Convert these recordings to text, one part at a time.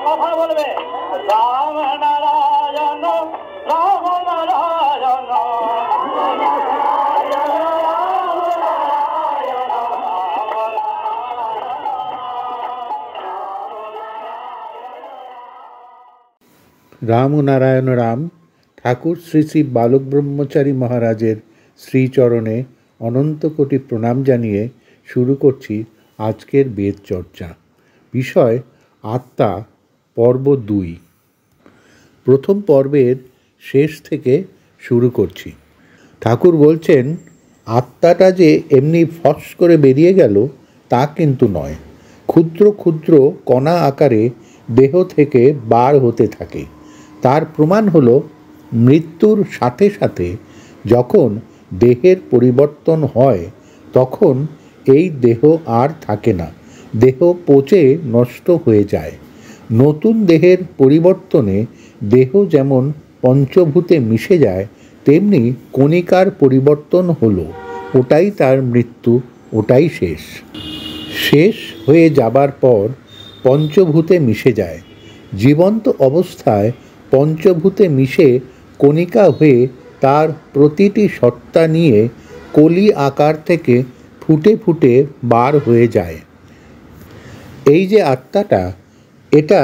কথা বলবে রাম নারায়ণ রাম নারায়ণ রাম ও নারায়ণ রাম ঠাকুর শ্রী শ্রী বালক ব্রহ্মচারী মহারাজের শ্রীচরণে অনন্ত কোটি প্রণাম জানিয়ে শুরু করছি আজকের বেদ চর্চা। বিষয় আত্মা, পর্ব 2। প্রথম পর্বের শেষ থেকে শুরু করছি। ঠাকুর বলছেন, আত্মাটা যে এমনি ফস করে বেরিয়ে গেল তা কিন্তু নয়। ক্ষুদ্র ক্ষুদ্র কণা আকারে দেহ থেকে বার হতে থাকে। তার প্রমাণ হলো মৃত্যুর সাথে সাথে যখন দেহের পরিবর্তন হয় তখন এই দেহ আর থাকে না, দেহ পচে নষ্ট হয়ে যায়। নতুন দেহের পরিবর্তনে দেহ যেমন পঞ্চভূতে মিশে যায়, তেমনি কণিকার পরিবর্তন হলো, ওটাই তার মৃত্যু, ওটাই শেষ। শেষ হয়ে যাবার পর পঞ্চভূতে মিশে যায়। জীবন্ত অবস্থায় পঞ্চভূতে মিশে কণিকা হয়ে তার প্রতিটি সত্তা নিয়ে কলি আকার থেকে ফুটে ফুটে বার হয়ে যায়। এই যে আত্মাটা, এটা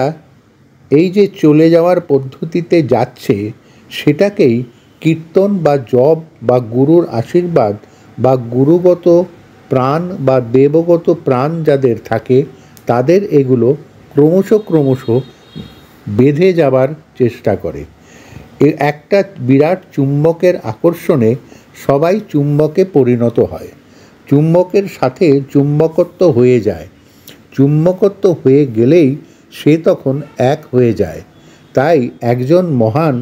এই যে চলে যাওয়ার পদ্ধতিতে যাচ্ছে, সেটাকেই কীর্তন বা জপ বা গুরুর আশীর্বাদ বা গুরুগত প্রাণ বা দেবগত প্রাণ যাদের থাকে তাদের এগুলো ক্রমশ ক্রমশ বেঁধে যাবার চেষ্টা করে। একটা বিরাট চুম্বকের আকর্ষণে সবাই চুম্বকে পরিণত হয়, চুম্বকের সাথে চুম্বকত্ব হয়ে যায়। চুম্বকত্ব হয়ে গেলেই সে তখন এক হয়ে যায়। তাই একজন মহান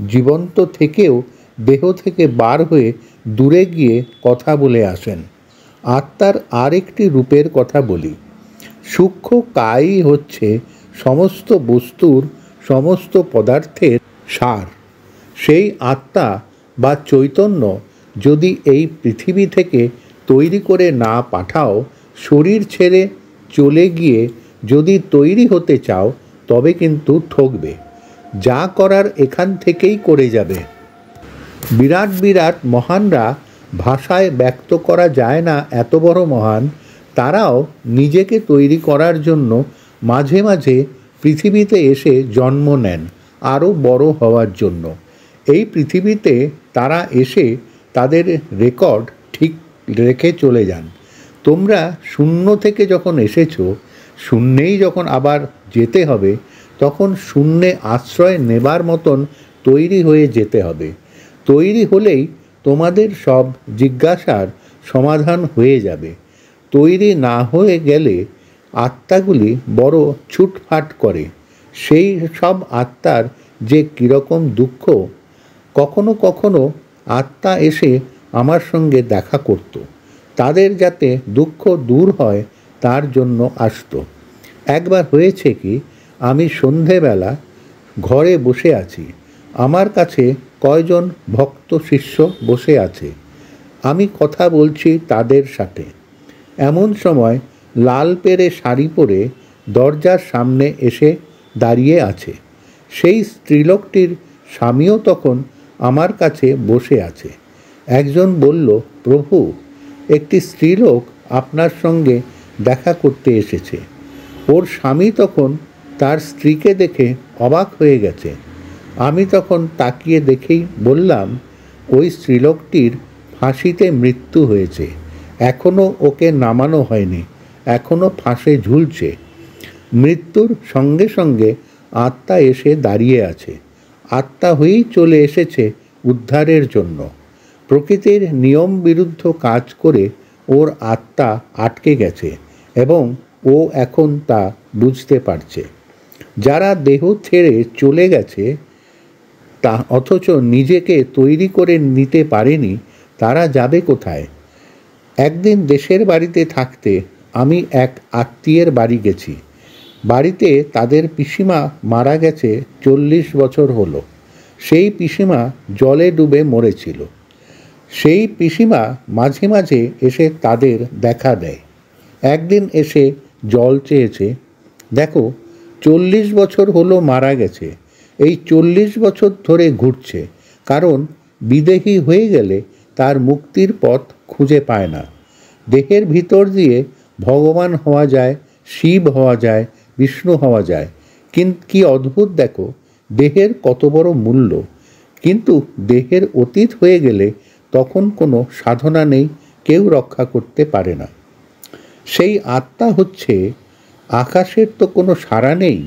জীবন্ত থেকেও দেহ থেকে বার হয়ে দূরে গিয়ে কথা বলে আসেন। আত্মার আরেকটি রূপের কথা বলি। সূক্ষ্ম কায়ই হচ্ছে সমস্ত বস্তুর, সমস্ত পদার্থের সার। সেই আত্মা বা চৈতন্য যদি এই পৃথিবী থেকে তৈরি করে না পাঠাও, শরীর ছেড়ে চলে গিয়ে যদি তৈরি হতে চাও তবে কিন্তু ঠকবে। যা করার এখান থেকেই করে যাবে। বিরাট বিরাট মহানরা ভাষায় ব্যক্ত করা যায় না এত বড় মহান, তারাও নিজেকে তৈরি করার জন্য মাঝে মাঝে পৃথিবীতে এসে জন্ম নেন আরও বড় হওয়ার জন্য। এই পৃথিবীতে তারা এসে তাদের রেকর্ড ঠিক রেখে চলে যান। তোমরা শূন্য থেকে যখন এসেছো, শূন্যেই যখন আবার যেতে হবে, তখন শূন্যে আশ্রয় নেবার মতন তৈরি হয়ে যেতে হবে। তৈরি হলেই তোমাদের সব জিজ্ঞাসার সমাধান হয়ে যাবে। তৈরি না হয়ে গেলে আত্মাগুলি বড় ছুটফাট করে। সেই সব আত্মার যে কীরকম দুঃখ! কখনো কখনো আত্মা এসে আমার সঙ্গে দেখা করত। তাদের যাতে দুঃখ দূর হয় তার জন্য আসতো। একবার হয়েছে কি, আমি সন্ধেবেলা ঘরে বসে আছি, আমার কাছে কয়জন ভক্ত শিষ্য বসে আছে, আমি কথা বলছি তাদের সাথে। এমন সময় লাল পেরে শাড়ি পরে দরজার সামনে এসে দাঁড়িয়ে আছে। সেই স্ত্রীলোকটির স্বামীও তখন আমার কাছে বসে আছে। একজন বলল, প্রভু, একটি স্ত্রীলোক আপনার সঙ্গে দেখা করতে এসেছে। ওর স্বামী তখন তার স্ত্রীকে দেখে অবাক হয়ে গেছে। আমি তখন তাকিয়ে দেখেই বললাম, ওই স্ত্রীলোকটির ফাঁসিতে মৃত্যু হয়েছে, এখনও ওকে নামানো হয়নি, এখনও ফাঁসে ঝুলছে। মৃত্যুর সঙ্গে সঙ্গে আত্মা এসে দাঁড়িয়ে আছে। আত্মা হয়েই চলে এসেছে উদ্ধারের জন্য। প্রকৃতির নিয়ম বিরুদ্ধ কাজ করে ওর আত্মা আটকে গেছে এবং ও এখন তা বুঝতে পারছে। যারা দেহ ছেড়ে চলে গেছে তা অথচ নিজেকে তৈরি করে নিতে পারেনি, তারা যাবে কোথায়? একদিন দেশের বাড়িতে থাকতে আমি এক আত্মীয়ের বাড়ি গেছি। বাড়িতে তাদের পিসিমা মারা গেছে 40 বছর হলো। সেই পিসিমা জলে ডুবে মরেছিল। সেই পিসিমা মাঝে মাঝে এসে তাদের দেখা দেয়। একদিন এসে জল চেয়েছে। দেখো, 40 বছর হলো মারা গেছে, এই 40 বছর ধরে ঘুরছে, কারণ বিদেহী হয়ে গেলে তার মুক্তির পথ খুঁজে পায় না। দেহের ভিতর দিয়ে ভগবান হওয়া যায়, শিব হওয়া যায়, বিষ্ণু হওয়া যায়, কিন্তু কি অদ্ভুত দেখো, দেহের কত বড় মূল্য। কিন্তু দেহের অতীত হয়ে গেলে তখন কোনো সাধনা নেই, কেউ রক্ষা করতে পারে না। সেই আত্মা হচ্ছে, আকাশের তো কোনো সাড়া নেই,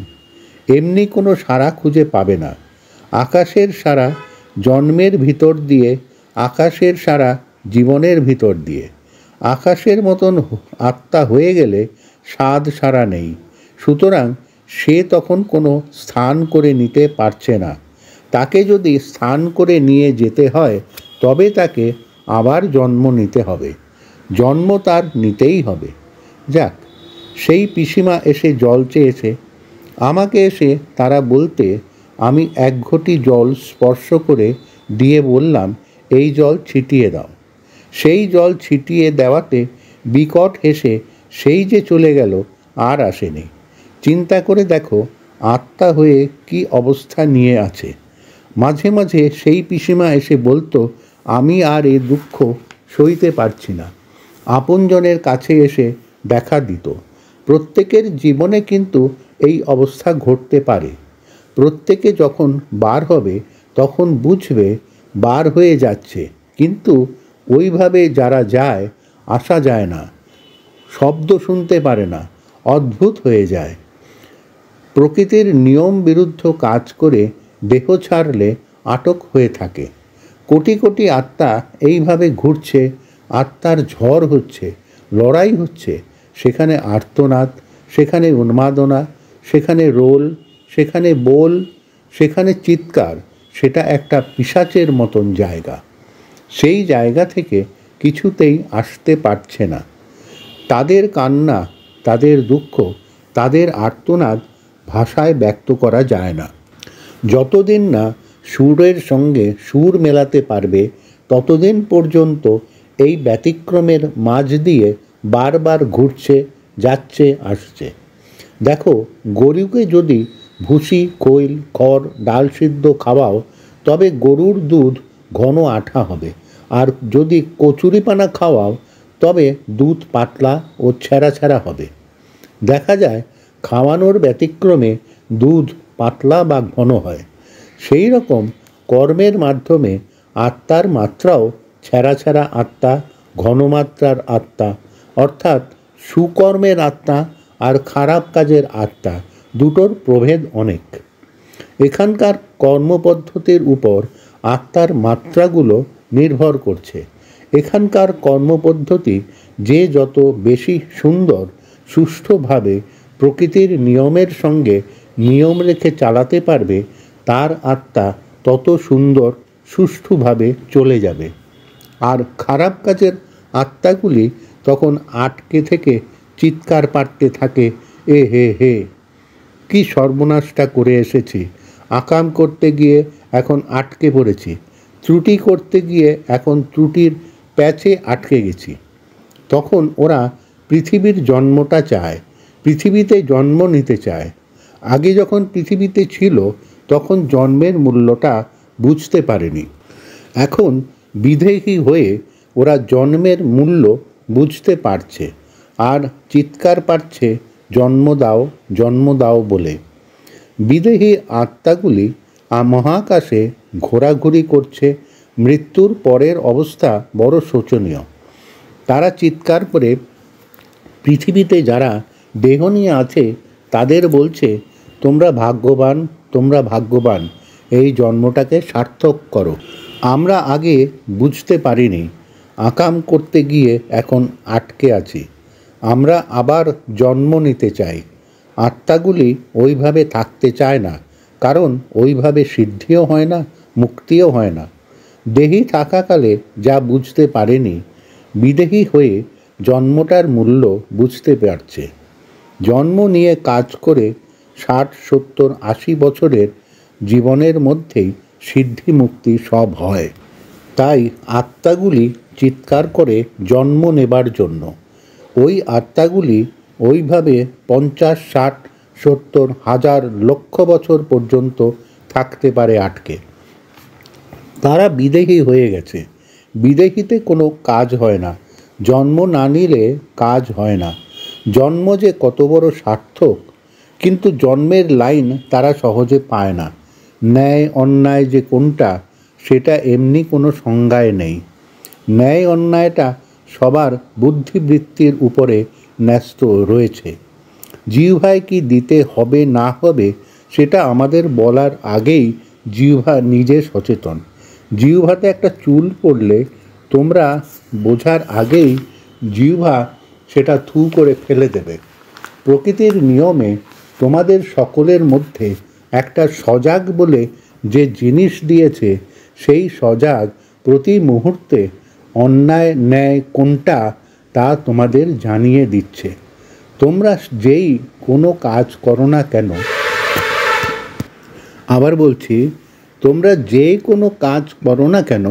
এমনি কোনো সাড়া খুঁজে পাবে না। আকাশের সাড়া জন্মের ভিতর দিয়ে, আকাশের সাড়া জীবনের ভিতর দিয়ে। আকাশের মতন আত্মা হয়ে গেলে স্বাদ সাড়া নেই, সুতরাং সে তখন কোনো স্থান করে নিতে পারছে না। তাকে যদি স্থান করে নিয়ে যেতে হয় তবে তাকে আবার জন্ম নিতে হবে, জন্ম তার নিতেই হবে। যাক, সেই পিসিমা এসে জল চেয়েছে। আমাকে এসে তারা বলতে আমি 1 ঘটি জল স্পর্শ করে দিয়ে বললাম, এই জল ছিটিয়ে দাও। সেই জল ছিটিয়ে দেওয়াতে বিকট হেসে সেই যে চলে গেল, আর আসেনি। চিন্তা করে দেখো আত্মা হয়ে কি অবস্থা নিয়ে আছে। মাঝে মাঝে সেই পিসিমা এসে বলতো, আমি আর এ দুঃখ সইতে পারছি না। আপনজনের কাছে এসে দেখা দিত। প্রত্যেকের জীবনে কিন্তু এই অবস্থা ঘটতে পারে। প্রত্যেকে যখন বার হবে তখন বুঝবে বার হয়ে যাচ্ছে, কিন্তু ওইভাবে যারা যায় আসা যায় না, শব্দ শুনতে পারে না, অদ্ভুত হয়ে যায়। প্রকৃতির নিয়ম বিরুদ্ধ কাজ করে দেহ ছাড়লে আটক হয়ে থাকে। কোটি কোটি আত্মা এইভাবে ঘুরছে, আত্মার ঝড় হচ্ছে, লড়াই হচ্ছে। সেখানে আর্তনাদ, সেখানে উন্মাদনা, সেখানে রোল, সেখানে বোল, সেখানে চিৎকার। সেটা একটা পিশাচের মতন জায়গা। সেই জায়গা থেকে কিছুতেই আসতে পারছে না। তাদের কান্না, তাদের দুঃখ, তাদের আর্তনাদ ভাষায় ব্যক্ত করা যায় না। যতদিন না সুরের সঙ্গে সুর মেলাতে পারবে ততদিন পর্যন্ত এই ব্যতিক্রমের মাঝ দিয়ে বারবার ঘুরছে, যাচ্ছে, আসছে। দেখো, গরুকে যদি ভুসি, খৈল, খড়, ডাল সিদ্ধ খাওয়াও তবে গরুর দুধ ঘন আঠা হবে, আর যদি কচুরিপানা খাওয়াও তবে দুধ পাতলা ও ছেঁড়া ছেঁড়া হবে। দেখা যায় খাওয়ানোর ব্যতিক্রমে দুধ পাতলা বা ঘন হয়। সেই রকম কর্মের মাধ্যমে আত্মার মাত্রাও ছেঁড়া ছেঁড়া আত্মা, ঘনমাত্রার আত্মা, অর্থাৎ সুকর্মের আত্মা আর খারাপ কাজের আত্মা, দুটোর প্রভেদ অনেক। এখানকার কর্মপদ্ধতির উপর আত্মার মাত্রাগুলো নির্ভর করছে। এখানকার কর্মপদ্ধতি যে যত বেশি সুন্দর, সুষ্ঠুভাবে প্রকৃতির নিয়মের সঙ্গে নিয়ম রেখে চালাতে পারবে, তার আত্মা তত সুন্দর, সুষ্ঠুভাবে চলে যাবে। আর খারাপ কাজের আত্মাগুলি তখন আটকে থেকে চিৎকার পাড়তে থাকে, এ হে হে, কি সর্বনাশটা করে এসেছি, আকাম করতে গিয়ে এখন আটকে পড়েছি, ত্রুটি করতে গিয়ে এখন ত্রুটির প্যাচে আটকে গেছি। তখন ওরা পৃথিবীর জন্মটা চায়, পৃথিবীতে জন্ম নিতে চায়। আগে যখন পৃথিবীতে ছিল তখন জন্মের মূল্যটা বুঝতে পারেনি। এখন বিদেহী হয়ে ওরা জন্মের মূল্য বুঝতে পারছে, আর চিৎকার পাচ্ছে জন্ম দাও বলে। বিদেহী আত্মাগুলি মহাকাশে ঘোরাঘুরি করছে। মৃত্যুর পরের অবস্থা বড় শোচনীয়। তারা চিৎকার করে পৃথিবীতে যারা দেহ নিয়ে আছে তাদের বলছে, তোমরা ভাগ্যবান, তোমরা ভাগ্যবান, এই জন্মটাকে সার্থক করো। আমরা আগে বুঝতে পারিনি, আকাম করতে গিয়ে এখন আটকে আছি। আমরা আবার জন্ম নিতে চাই। আত্মাগুলি ওইভাবে থাকতে চায় না, কারণ ওইভাবে সিদ্ধিও হয় না, মুক্তিও হয় না। দেহী থাকাকালে যা বুঝতে পারেনি, বিদেহী হয়ে জন্মটার মূল্য বুঝতে পারছে। জন্ম নিয়ে কাজ করে 60, 70, 80 বছরের জীবনের মধ্যেই সিদ্ধি মুক্তি সব হয়। তাই আত্মাগুলি চিৎকার করে জন্ম নেবার জন্য। ওই আত্মাগুলি ওইভাবে 50, 60, 70, 1000, লক্ষ বছর পর্যন্ত থাকতে পারে আটকে। তারা বিদেহী হয়ে গেছে। বিদেহীতে কোনো কাজ হয় না। জন্ম না নিলে কাজ হয় না। জন্ম যে কত বড় সার্থক, কিন্তু জন্মের লাইন তারা সহজে পায় না। ন্যায় অন্যায় যে কোনটা সেটা এমনি কোনো সংজ্ঞায় নেই। ন্যায় অন্যায়টা সবার বুদ্ধিবৃত্তির উপরে ন্যস্ত রয়েছে। জিহ্বায় কি দিতে হবে না হবে সেটা আমাদের বলার আগেই জিহ্বা নিজে সচেতন। জিহ্বাতে একটা চুল পড়লে তোমরা বোঝার আগেই জিহ্বা সেটা থু করে ফেলে দেবে। প্রকৃতির নিয়মে তোমাদের সকলের মধ্যে একটা সজাগ বলে যে জিনিস দিয়েছে, সেই সজাগ প্রতি মুহূর্তে অন্যায় ন্যায় কোনটা তা তোমাদের জানিয়ে দিচ্ছে। তোমরা যেই কোনো কাজ করো না কেন, আবার বলছি, তোমরা যে কোনো কাজ করো না কেন,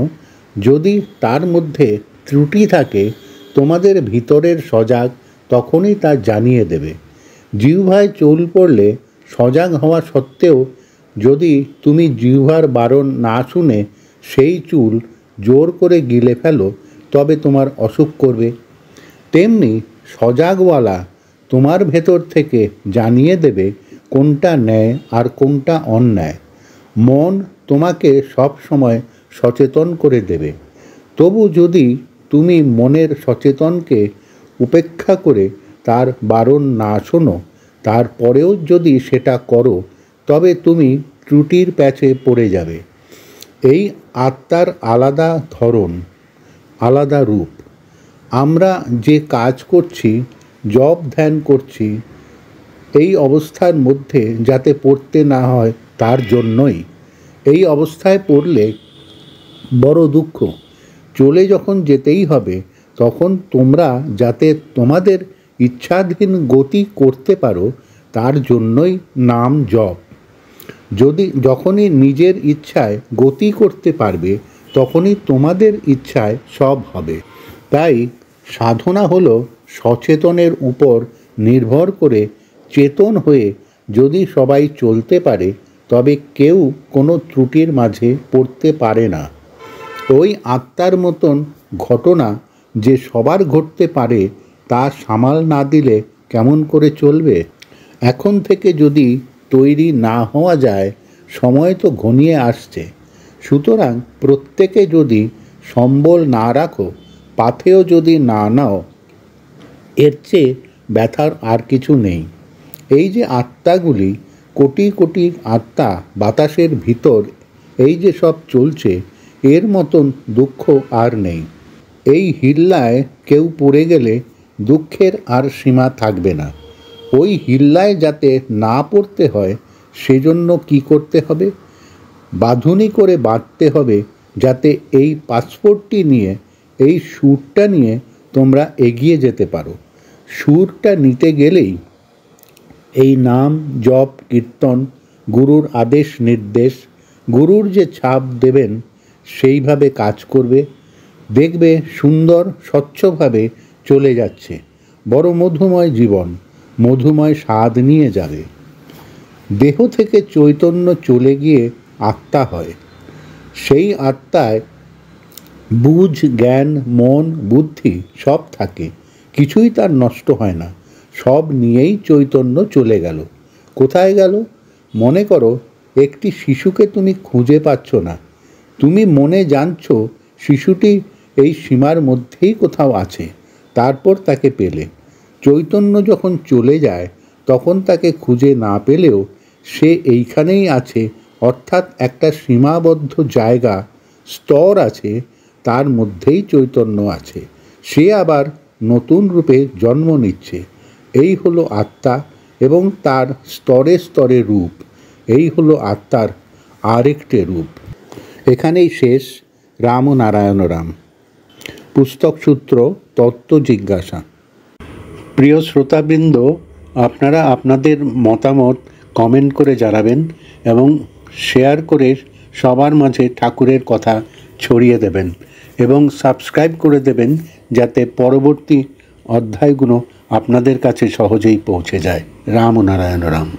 যদি তার মধ্যে ত্রুটি থাকে তোমাদের ভিতরের সজাগ তখনই তা জানিয়ে দেবে। জিহ্বায় চুল পড়লে সজাগ হওয়া সত্ত্বেও যদি তুমি জিহ্বার বারণ না শুনে সেই চুল জোর করে গিলে ফেলো, তবে তোমার অসুখ করবে। তেমনি সজাগওয়ালা তোমার ভেতর থেকে জানিয়ে দেবে কোনটা ন্যায় আর কোনটা অন্যায়। মন তোমাকে সব সময় সচেতন করে দেবে। তবু যদি তুমি মনের সচেতনকে উপেক্ষা করে তার বারণ না শোনো, তারপরেও যদি সেটা করো, তবে তুমি ত্রুটির প্যাচে পড়ে যাবে। এই আত্মার আলাদা ধরন, আলাদা রূপ। আমরা যে কাজ করছি, জপ ধ্যান করছি, এই অবস্থার মধ্যে যাতে পড়তে না হয় তার জন্যই। এই অবস্থায় পড়লে বড় দুঃখ। চলে যখন যেতেই হবে, তখন তোমরা যাতে তোমাদের ইচ্ছাধীন গতি করতে পারো তার জন্যই নাম জপ। যখনই নিজের ইচ্ছায় গতি করতে পারবে, তখনই তোমাদের ইচ্ছায় সব হবে। তাই সাধনা হলো সচেতনের উপর নির্ভর করে চেতন হয়ে যদি সবাই চলতে পারে, তবে কেউ কোনো ত্রুটির মাঝে পড়তে পারে না। ওই আত্মার মতন ঘটনা যে সবার ঘটতে পারে, তা সামাল না দিলে কেমন করে চলবে? এখন থেকে যদি তৈরি না হওয়া যায়, সময় তো ঘনিয়ে আসছে। সুতরাং প্রত্যেকে যদি সম্বল না রাখো, পাথেও যদি না নাও, এর চেয়ে ব্যথার আর কিছু নেই। এই যে আত্মাগুলি, কোটি কোটি আত্মা বাতাসের ভিতর এই যে সব চলছে, এর মতন দুঃখ আর নেই। এই হিল্লায় কেউ পড়ে গেলে দুঃখের আর সীমা থাকবে না। ওই হিল্লায় যাতে না পড়তে হয়, সেজন্য কি করতে হবে? বাঁধুনি করে বাঁধতে হবে, যাতে এই পাসপোর্টটি নিয়ে, এই সুরটা নিয়ে তোমরা এগিয়ে যেতে পারো। সুরটা নিতে গেলেই এই নাম জপ কীর্তন, গুরুর আদেশ নির্দেশ, গুরুর যে ছাপ দেবেন সেইভাবে কাজ করবে। দেখবে সুন্দর স্বচ্ছভাবে চলে যাচ্ছে। বড় মধুময় জীবন, মধুময় স্বাদ নিয়ে যাবে। দেহ থেকে চৈতন্য চলে গিয়ে আত্মা হয়। সেই আত্মায় বুঝ, জ্ঞান, মন, বুদ্ধি সব থাকে। কিছুই তার নষ্ট হয় না। সব নিয়েই চৈতন্য চলে গেল। কোথায় গেল? মনে করো একটি শিশুকে তুমি খুঁজে পাচ্ছ না। তুমি মনে জানছো শিশুটি এই সীমার মধ্যেই কোথাও আছে, তারপর তাকে পেলে। চৈতন্য যখন চলে যায়, তখন তাকে খুঁজে না পেলেও সে এইখানেই আছে, অর্থাৎ একটা সীমাবদ্ধ জায়গা, স্তর আছে, তার মধ্যেই চৈতন্য আছে। সে আবার নতুন রূপে জন্ম নিচ্ছে। এই হলো আত্মা এবং তার স্তরে স্তরে রূপ। এই হলো আত্মার আরেকটি রূপ। এখানেই শেষ রাম ও নারায়ণ রাম। পুস্তক সূত্র তত্ত্ব জিজ্ঞাসা। প্রিয় শ্রোতাবৃন্দ, আপনারা আপনাদের মতামত কমেন্ট করে জানাবেন এবং শেয়ার করে সবার মাঝে ঠাকুরের কথা ছড়িয়ে দেবেন এবং সাবস্ক্রাইব করে দেবেন যাতে পরবর্তী অধ্যায়গুলো আপনাদের কাছে সহজেই পৌঁছে যায়। রাম ও নারায়ণ রাম।